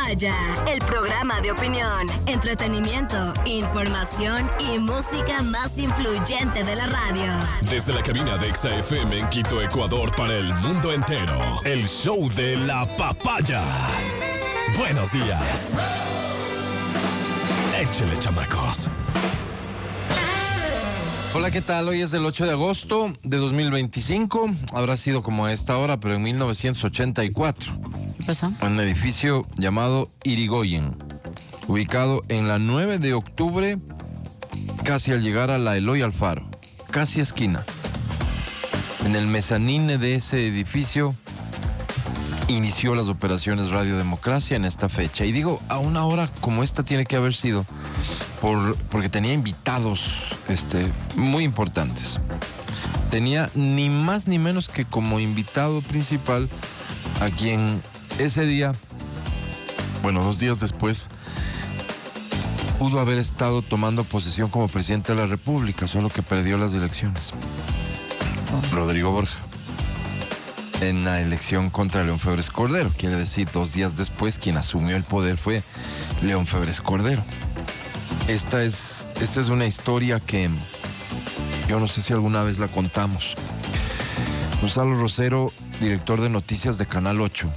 Papaya, el programa de opinión, entretenimiento, información y música más influyente de la radio. Desde la cabina de Exa FM en Quito, Ecuador, para el mundo entero, el show de la papaya. Buenos días. Échale, chamacos. Hola, ¿qué tal? Hoy es el 8 de agosto de 2025. Habrá sido como a esta hora, pero en 1984. ¿Qué pasó? Un edificio llamado Irigoyen, ubicado en la 9 de octubre, casi al llegar a la Eloy Alfaro, casi esquina. En el mezanine de ese edificio inició las operaciones Radio Democracia en esta fecha. Y digo, a una hora como esta tiene que haber sido porque tenía invitados muy importantes. Tenía ni más ni menos que como invitado principal a quien ese día, 2 días después, pudo haber estado tomando posesión como presidente de la República, solo que perdió las elecciones. Rodrigo Borja. En la elección contra León Febres Cordero. Quiere decir, 2 días después, quien asumió el poder fue León Febres Cordero. Esta es una historia que yo no sé si alguna vez la contamos. Gonzalo Rosero, director de noticias de Canal 8.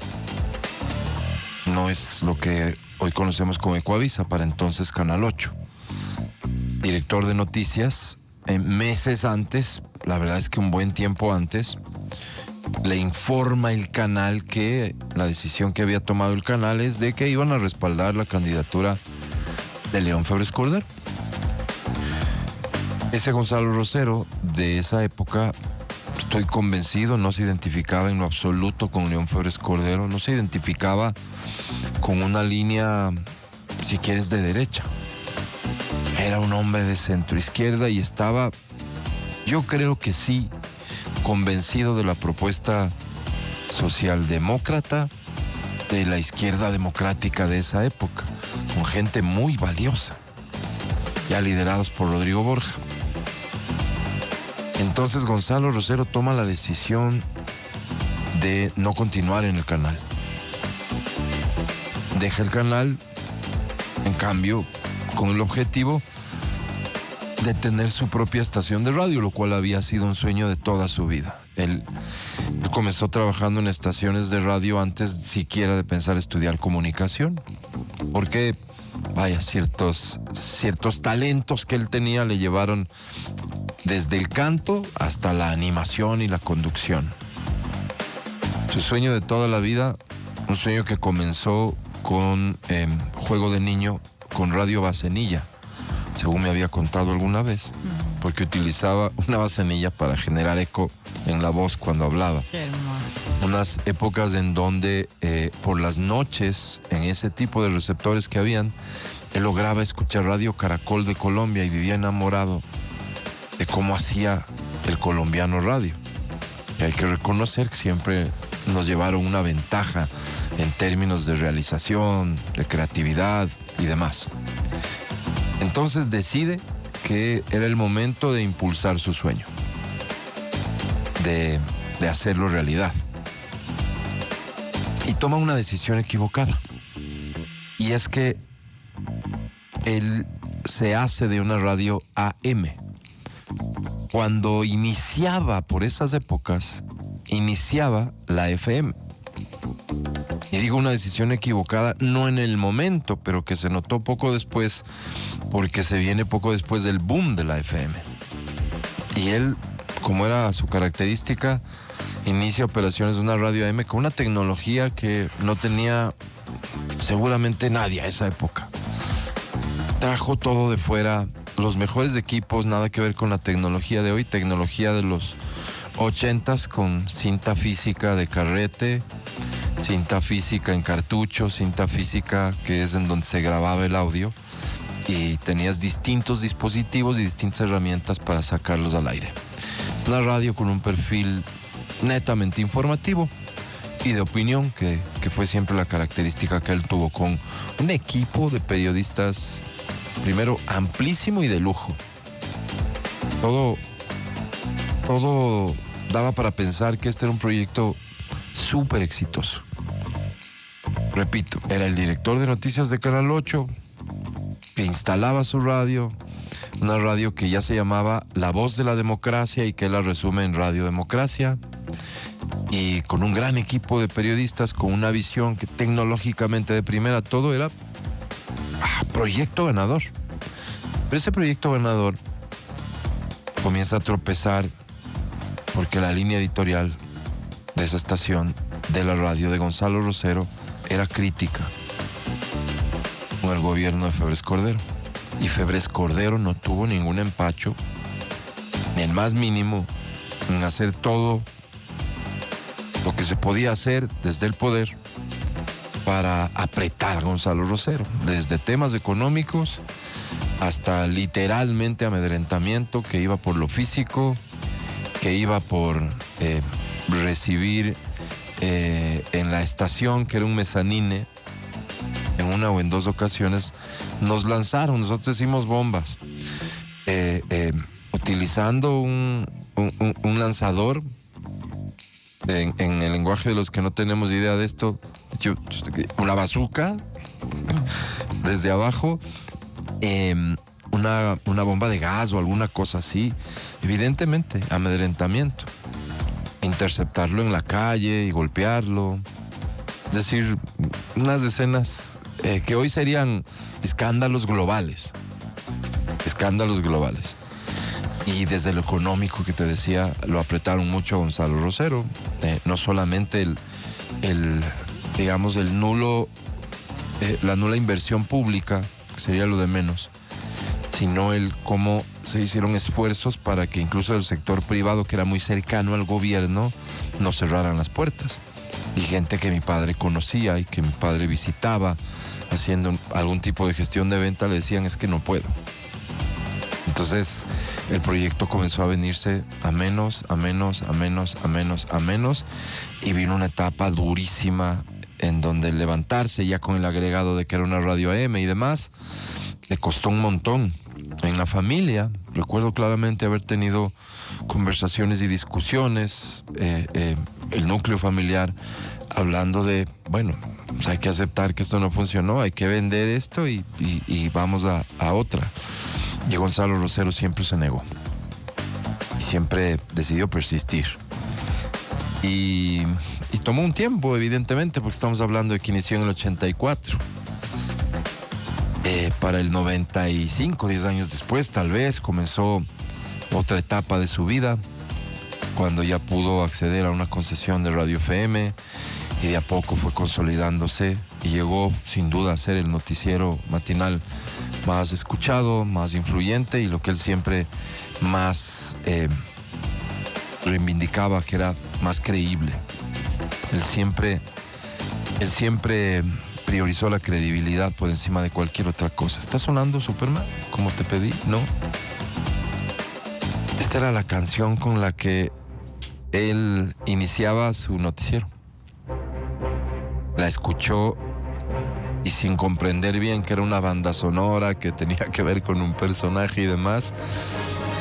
No es lo que hoy conocemos como Ecuavisa, para entonces Canal 8. Director de noticias, meses antes, la verdad es que un buen tiempo antes, le informa el canal que la decisión que había tomado el canal es de que iban a respaldar la candidatura de León Febres Cordero. Ese Gonzalo Rosero de esa época, estoy convencido, no se identificaba en lo absoluto con León Febres Cordero, no se identificaba con una línea, si quieres, de derecha. Era un hombre de centro izquierda y estaba, yo creo que sí, convencido de la propuesta socialdemócrata de la izquierda democrática de esa época, con gente muy valiosa, ya liderados por Rodrigo Borja. Entonces Gonzalo Rosero toma la decisión de no continuar en el canal. Deja el canal, en cambio, con el objetivo de tener su propia estación de radio, lo cual había sido un sueño de toda su vida. Él comenzó trabajando en estaciones de radio antes siquiera de pensar estudiar comunicación, porque ciertos talentos que él tenía le llevaron desde el canto hasta la animación y la conducción. Su sueño de toda la vida, un sueño que comenzó con juego de niño con Radio Bacenilla, según me había contado alguna vez, porque utilizaba una bacenilla para generar eco en la voz cuando hablaba. Qué hermoso. Unas épocas en donde por las noches, en ese tipo de receptores que habían, él lograba escuchar Radio Caracol de Colombia y vivía enamorado de cómo hacía el colombiano radio. Y hay que reconocer que siempre nos llevaron una ventaja en términos de realización, de creatividad y demás. Entonces decide que era el momento de impulsar su sueño, de hacerlo realidad. Y toma una decisión equivocada. Y es que él se hace de una radio AM. Cuando iniciaba, por esas épocas, iniciaba la FM. Y digo una decisión equivocada, no en el momento, pero que se notó poco después, porque se viene poco después del boom de la FM. Y él, como era su característica, inicia operaciones de una radio AM con una tecnología que no tenía seguramente nadie a esa época. Trajo todo de fuera, los mejores equipos, nada que ver con la tecnología de hoy, tecnología de los 80s con cinta física de carrete, cinta física en cartucho, cinta física que es en donde se grababa el audio, y tenías distintos dispositivos y distintas herramientas para sacarlos al aire. Una radio con un perfil netamente informativo y de opinión, que fue siempre la característica que él tuvo, con un equipo de periodistas, primero, amplísimo y de lujo. Todo daba para pensar que este era un proyecto súper exitoso. Repito, era el director de noticias de Canal 8, que instalaba su radio, una radio que ya se llamaba La Voz de la Democracia y que él la resume en Radio Democracia, y con un gran equipo de periodistas, con una visión que tecnológicamente de primera, todo era proyecto ganador. Pero ese proyecto ganador comienza a tropezar porque la línea editorial de esa estación, de la radio de Gonzalo Rosero, era crítica con el gobierno de Febres Cordero. Y Febres Cordero no tuvo ningún empacho, ni el más mínimo, en hacer todo lo que se podía hacer desde el poder para apretar a Gonzalo Rosero, desde temas económicos hasta literalmente amedrentamiento, que iba por lo físico, que iba por recibir en la estación, que era un mezanine, en una o en dos ocasiones nos lanzaron, nosotros decimos bombas, utilizando un lanzador, en el lenguaje de los que no tenemos idea de esto, una bazooka desde abajo, una bomba de gas o alguna cosa así, evidentemente amedrentamiento, interceptarlo en la calle y golpearlo, es decir, unas escenas que hoy serían escándalos globales. Y desde lo económico que te decía, lo apretaron mucho a Gonzalo Rosero. No solamente la nula inversión pública, que sería lo de menos, sino el cómo se hicieron esfuerzos para que incluso el sector privado, que era muy cercano al gobierno, no cerraran las puertas. Y gente que mi padre conocía y que mi padre visitaba haciendo algún tipo de gestión de venta, le decían: es que no puedo. Entonces el proyecto comenzó a venirse a menos, y vino una etapa durísima en donde levantarse, ya con el agregado de que era una radio AM y demás, le costó un montón. En la familia, recuerdo claramente haber tenido conversaciones y discusiones, el núcleo familiar, hablando de, bueno, pues hay que aceptar que esto no funcionó, hay que vender esto y vamos a otra. Y Gonzalo Rosero siempre se negó. Y siempre decidió persistir. Y tomó un tiempo, evidentemente, porque estamos hablando de que inició en el 84. Para el 95, 10 años después, tal vez, comenzó otra etapa de su vida, cuando ya pudo acceder a una concesión de Radio FM, y de a poco fue consolidándose y llegó sin duda a ser el noticiero matinal más escuchado, más influyente, y lo que él siempre más reivindicaba, que era más creíble. Él siempre priorizó la credibilidad por encima de cualquier otra cosa. ¿Está sonando Superman, como te pedí? ¿No? Esta era la canción con la que él iniciaba su noticiero. La escuchó y, sin comprender bien que era una banda sonora que tenía que ver con un personaje y demás,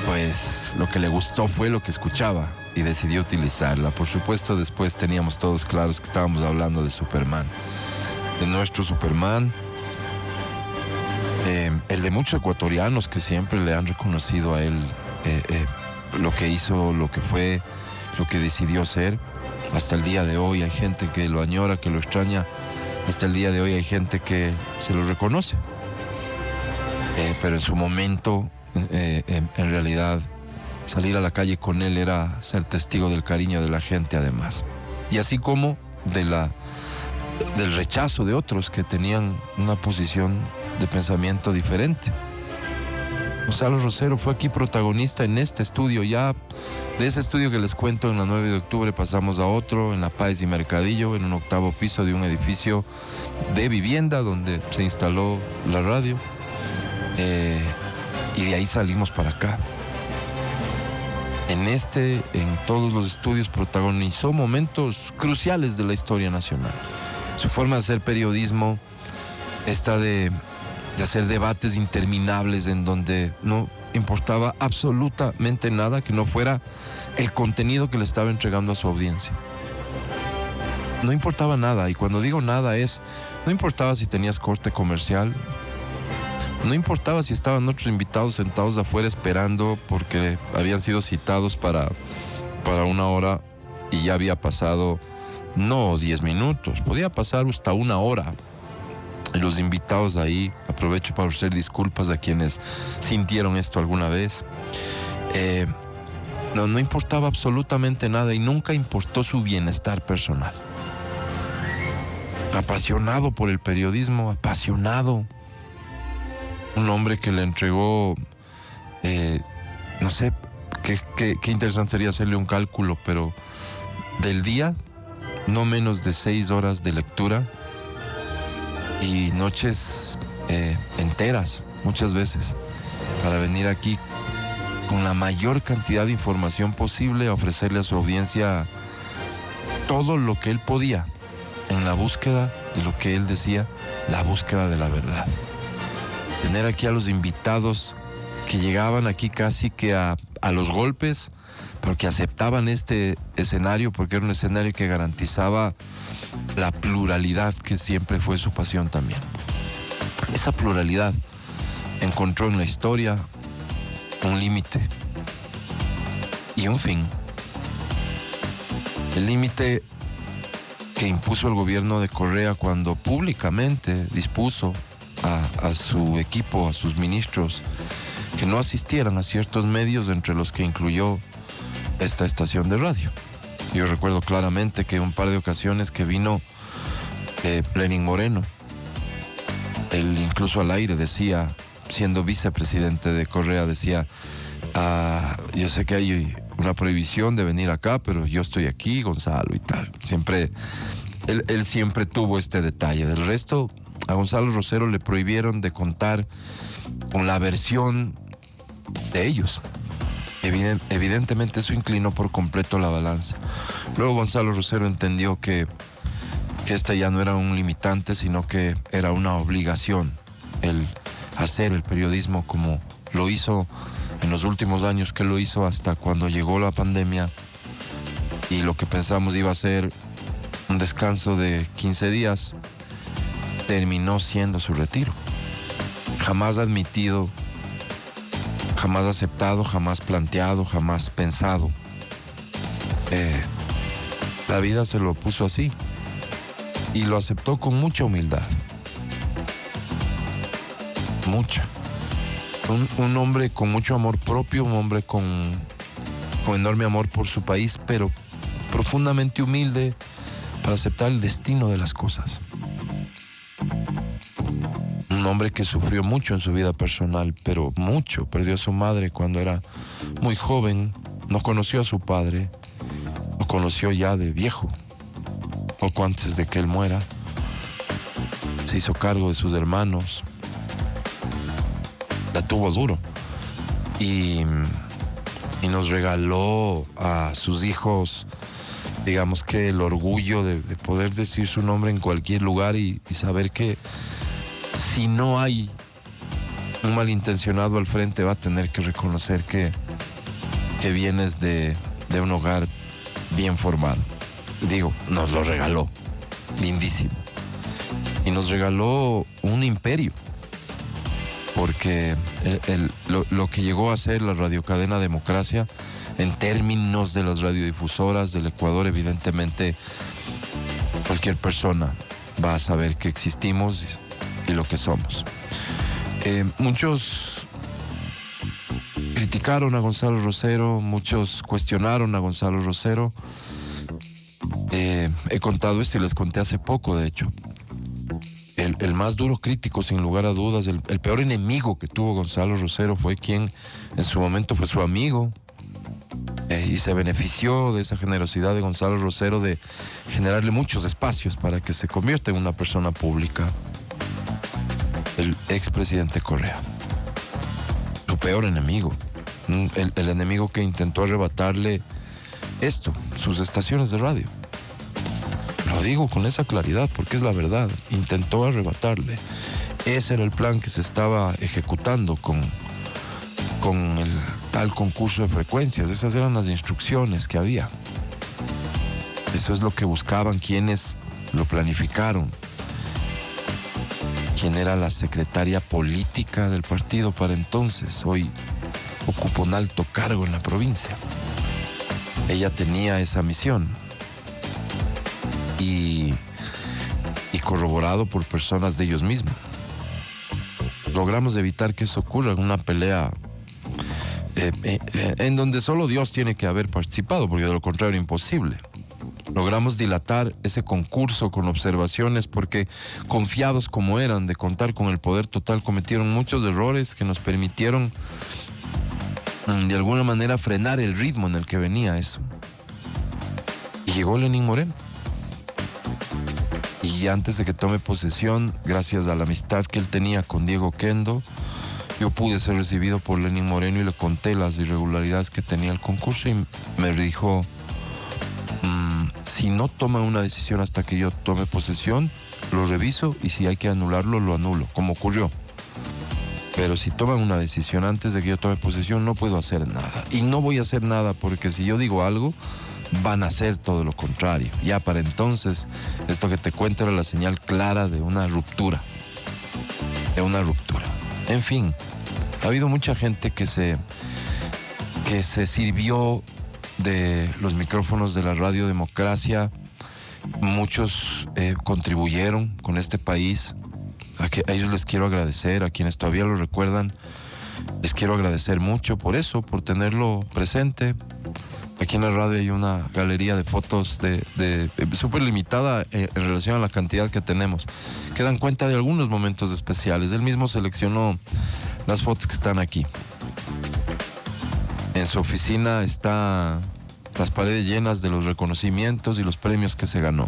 pues lo que le gustó fue lo que escuchaba y decidió utilizarla. Por supuesto, después teníamos todos claros que estábamos hablando de Superman, de nuestro Superman, el de muchos ecuatorianos que siempre le han reconocido a él lo que hizo, lo que fue, lo que decidió ser. Hasta el día de hoy hay gente que lo añora, que lo extraña. Hasta el día de hoy hay gente que se lo reconoce. Pero en su momento, en realidad, salir a la calle con él era ser testigo del cariño de la gente, además. Y así como del rechazo de otros que tenían una posición de pensamiento diferente. Gonzalo Rosero fue aquí protagonista en este estudio. Ya de ese estudio que les cuento, en la 9 de octubre pasamos a otro, en La Paz y Mercadillo, en un 8º piso de un edificio de vivienda donde se instaló la radio, y de ahí salimos para acá. En todos los estudios protagonizó momentos cruciales de la historia nacional. Su forma de hacer periodismo, esta de hacer debates interminables en donde no importaba absolutamente nada que no fuera el contenido que le estaba entregando a su audiencia. no importaba nada. Y cuando digo nada no importaba si tenías corte comercial, no importaba si estaban otros invitados sentados afuera esperando porque habían sido citados para 1 hora y ya había pasado, no 10 minutos, podía pasar hasta 1 hora. Y los invitados ahí, aprovecho para ofrecer disculpas a quienes sintieron esto alguna vez. No importaba absolutamente nada y nunca importó su bienestar personal. Apasionado por el periodismo, apasionado. Un hombre que le entregó, no sé, qué interesante sería hacerle un cálculo, pero del día, no menos de 6 horas de lectura y noches enteras, muchas veces, para venir aquí con la mayor cantidad de información posible a ofrecerle a su audiencia todo lo que él podía en la búsqueda de lo que él decía, la búsqueda de la verdad. Tener aquí a los invitados que llegaban aquí casi que a los golpes, pero que aceptaban este escenario porque era un escenario que garantizaba la pluralidad que siempre fue su pasión también. Esa pluralidad encontró en la historia un límite y un fin. El límite que impuso el gobierno de Correa cuando públicamente dispuso a su equipo, a sus ministros, que no asistieran a ciertos medios, entre los que incluyó esta estación de radio. Yo recuerdo claramente que un par de ocasiones que vino Lenín Moreno, él incluso al aire decía, siendo vicepresidente de Correa, decía, yo sé que hay una prohibición de venir acá, pero yo estoy aquí, Gonzalo, y tal. Siempre, él siempre tuvo este detalle. Del resto, a Gonzalo Rosero le prohibieron de contar con la versión de ellos. Evidentemente eso inclinó por completo la balanza. Luego Gonzalo Rosero entendió que esta ya no era un limitante, sino que era una obligación el hacer el periodismo como lo hizo en los últimos años, que lo hizo hasta cuando llegó la pandemia y lo que pensamos iba a ser un descanso de 15 días, terminó siendo su retiro. Jamás admitido, jamás aceptado, jamás planteado, jamás pensado. La vida se lo puso así y lo aceptó con mucha humildad. Mucha. Un hombre con mucho amor propio, un hombre con enorme amor por su país, pero profundamente humilde para aceptar el destino de las cosas. Un hombre que sufrió mucho en su vida personal, pero mucho. Perdió a su madre cuando era muy joven, no conoció a su padre, lo conoció ya de viejo, poco antes de que él muera. Se hizo cargo de sus hermanos, la tuvo duro y nos regaló a sus hijos, digamos que el orgullo de poder decir su nombre en cualquier lugar y saber que si no hay un malintencionado al frente, va a tener que reconocer que vienes de un hogar bien formado. Digo, nos lo regaló, lindísimo. Y nos regaló un imperio, porque lo que llegó a ser la radiocadena Democracia, en términos de las radiodifusoras del Ecuador, evidentemente cualquier persona va a saber que existimos y lo que somos. Muchos criticaron a Gonzalo Rosero, muchos cuestionaron a Gonzalo Rosero. He contado esto y les conté hace poco, de hecho. El más duro crítico, sin lugar a dudas, el peor enemigo que tuvo Gonzalo Rosero fue quien en su momento fue su amigo, y se benefició de esa generosidad de Gonzalo Rosero de generarle muchos espacios para que se convierta en una persona pública. El expresidente Correa, su peor enemigo, el enemigo que intentó arrebatarle esto, sus estaciones de radio. Lo digo con esa claridad porque es la verdad. Intentó arrebatarle. Ese era el plan que se estaba ejecutando con el tal concurso de frecuencias. Esas eran las instrucciones que había. Eso es lo que buscaban quienes lo planificaron. Quien era la secretaria política del partido para entonces, hoy ocupa un alto cargo en la provincia. Ella tenía esa misión y corroborado por personas de ellos mismos. Logramos evitar que eso ocurra en una pelea en donde solo Dios tiene que haber participado, porque de lo contrario era imposible. Logramos dilatar ese concurso con observaciones porque, confiados como eran de contar con el poder total, cometieron muchos errores que nos permitieron de alguna manera frenar el ritmo en el que venía eso. Y llegó Lenín Moreno. Y antes de que tome posesión, gracias a la amistad que él tenía con Diego Kendo, yo pude ser recibido por Lenín Moreno y le conté las irregularidades que tenía el concurso y me dijo, si no toma una decisión hasta que yo tome posesión, lo reviso y si hay que anularlo, lo anulo, como ocurrió. Pero si toman una decisión antes de que yo tome posesión, no puedo hacer nada. Y no voy a hacer nada porque si yo digo algo, van a hacer todo lo contrario. Ya para entonces, esto que te cuento era la señal clara de una ruptura. En fin, ha habido mucha gente que se sirvió de los micrófonos de la Radio Democracia. Muchos contribuyeron con este país. A ellos les quiero agradecer, a quienes todavía lo recuerdan, les quiero agradecer mucho por eso, por tenerlo presente. Aquí en la radio hay una galería de fotos súper limitada en relación a la cantidad que tenemos, que dan cuenta de algunos momentos especiales. Él mismo seleccionó las fotos que están aquí. En su oficina están las paredes llenas de los reconocimientos y los premios que se ganó.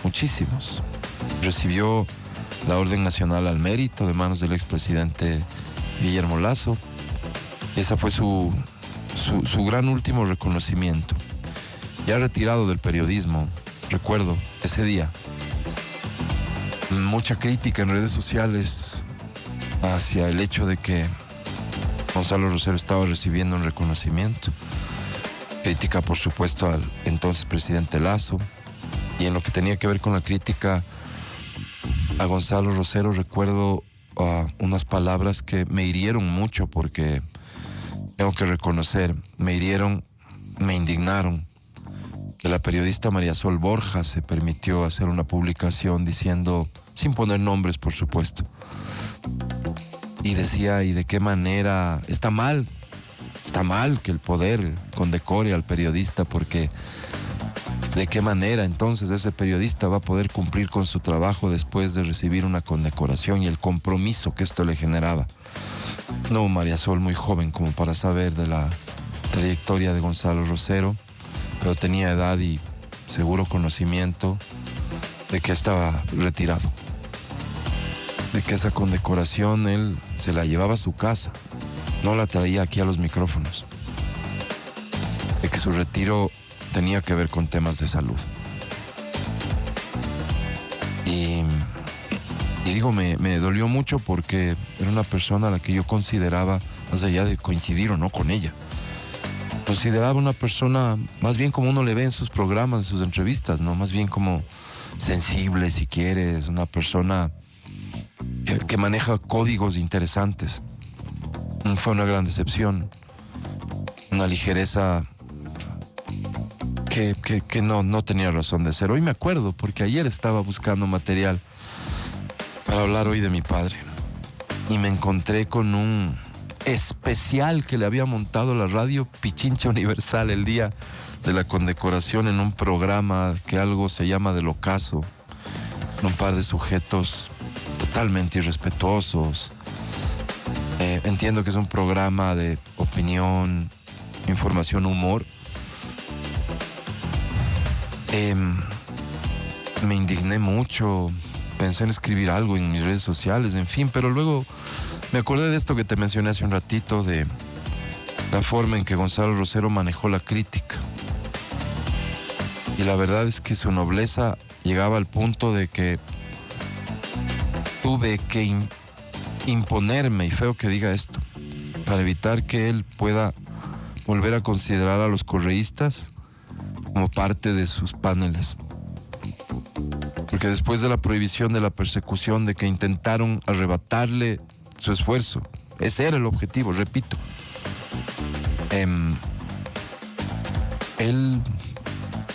Muchísimos. Recibió la Orden Nacional al Mérito de manos del expresidente Guillermo Lasso. Ese fue su gran último reconocimiento. Ya retirado del periodismo, recuerdo ese día, mucha crítica en redes sociales hacia el hecho de que Gonzalo Rosero estaba recibiendo un reconocimiento. Crítica, por supuesto, al entonces presidente Lasso. Y en lo que tenía que ver con la crítica a Gonzalo Rosero, recuerdo unas palabras que me hirieron mucho porque tengo que reconocer, me hirieron, me indignaron. Que la periodista María Sol Borja se permitió hacer una publicación diciendo, sin poner nombres por supuesto, y decía, ¿y de qué manera está mal que el poder condecore al periodista? Porque ¿de qué manera entonces ese periodista va a poder cumplir con su trabajo después de recibir una condecoración y el compromiso que esto le generaba? No, María Sol, muy joven como para saber de la trayectoria de Gonzalo Rosero, pero tenía edad y seguro conocimiento de que estaba retirado, de que esa condecoración él se la llevaba a su casa, no la traía aquí a los micrófonos, de que su retiro tenía que ver con temas de salud. Y digo, me dolió mucho porque era una persona a la que yo consideraba, más allá de coincidir o no con ella, consideraba una persona más bien como uno le ve en sus programas, en sus entrevistas, ¿no? Más bien como sensible, si quieres, una persona que maneja códigos interesantes. Fue una gran decepción, una ligereza que no tenía razón de ser. Hoy me acuerdo porque ayer estaba buscando material para hablar hoy de mi padre y me encontré con un especial que le había montado la radio Pichincha Universal el día de la condecoración en un programa que algo se llama Del Ocaso, un par de sujetos totalmente irrespetuosos. Entiendo que es un programa de opinión, información, humor. Me indigné mucho, pensé en escribir algo en mis redes sociales, en fin, pero luego me acordé de esto que te mencioné hace un ratito, de la forma en que Gonzalo Rosero manejó la crítica. Y la verdad es que su nobleza llegaba al punto de que tuve que imponerme, y feo que diga esto, para evitar que él pueda volver a considerar a los correístas como parte de sus paneles. Porque después de la prohibición, de la persecución, de que intentaron arrebatarle su esfuerzo, ese era el objetivo, repito.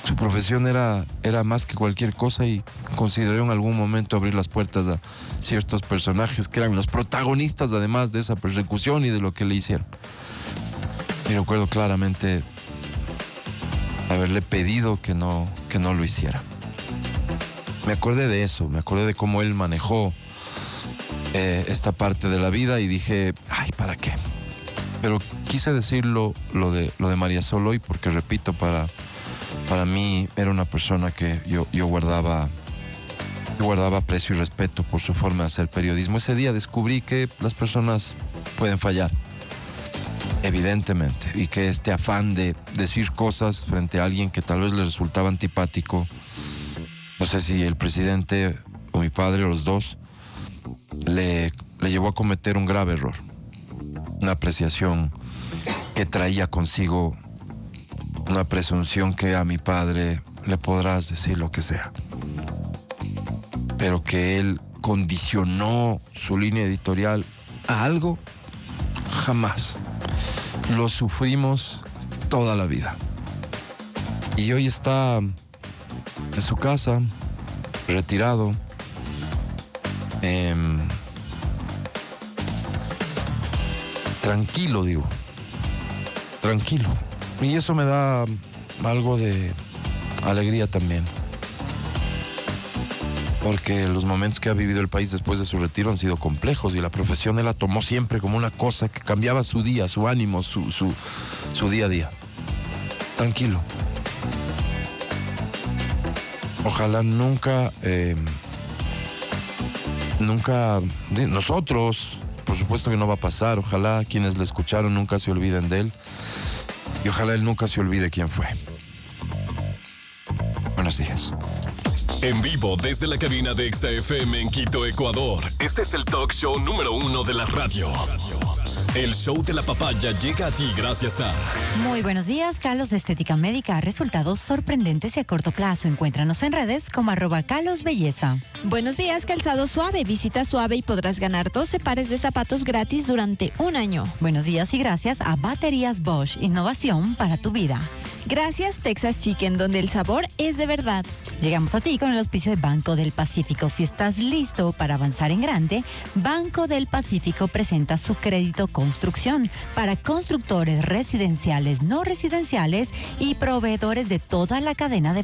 Su profesión era más que cualquier cosa, y consideró en algún momento abrir las puertas a ciertos personajes que eran los protagonistas además de esa persecución y de lo que le hicieron. Y recuerdo claramente haberle pedido que no lo hiciera. Me acordé de eso, me acordé de cómo él manejó esta parte de la vida, y dije, ay, ¿para qué? Pero quise decirlo lo de María Sol hoy, porque repito, para mí era una persona que yo guardaba aprecio y respeto por su forma de hacer periodismo. Ese día descubrí que las personas pueden fallar, evidentemente, y que este afán de decir cosas frente a alguien que tal vez le resultaba antipático, no sé si el presidente o mi padre o los dos, le llevó a cometer un grave error. Una apreciación que traía consigo una presunción que a mi padre le podrás decir lo que sea, pero que él condicionó su línea editorial a algo, jamás. Lo sufrimos toda la vida. Y hoy está en su casa, retirado, tranquilo, digo, tranquilo. Y eso me da algo de alegría también, porque los momentos que ha vivido el país después de su retiro han sido complejos, y la profesión él la tomó siempre como una cosa que cambiaba su día, su ánimo, su día a día. Tranquilo. Ojalá nunca, nosotros, por supuesto que no va a pasar, ojalá quienes le escucharon nunca se olviden de él, y ojalá él nunca se olvide quién fue. Buenos días. En vivo desde la cabina de Exa FM en Quito, Ecuador. Este es el talk show número 1 de la radio. El show de la papaya llega a ti gracias a... Muy buenos días, Carlos Estética Médica. Resultados sorprendentes y a corto plazo. Encuéntranos en redes como @CarlosBelleza. Buenos días, Calzado Suave. Visita Suave y podrás ganar 12 pares de zapatos gratis durante un año. Buenos días y gracias a Baterías Bosch. Innovación para tu vida. Gracias, Texas Chicken, donde el sabor es de verdad. Llegamos a ti con el auspicio de Banco del Pacífico. Si estás listo para avanzar en grande, Banco del Pacífico presenta su crédito construcción para constructores residenciales, no residenciales y proveedores de toda la cadena de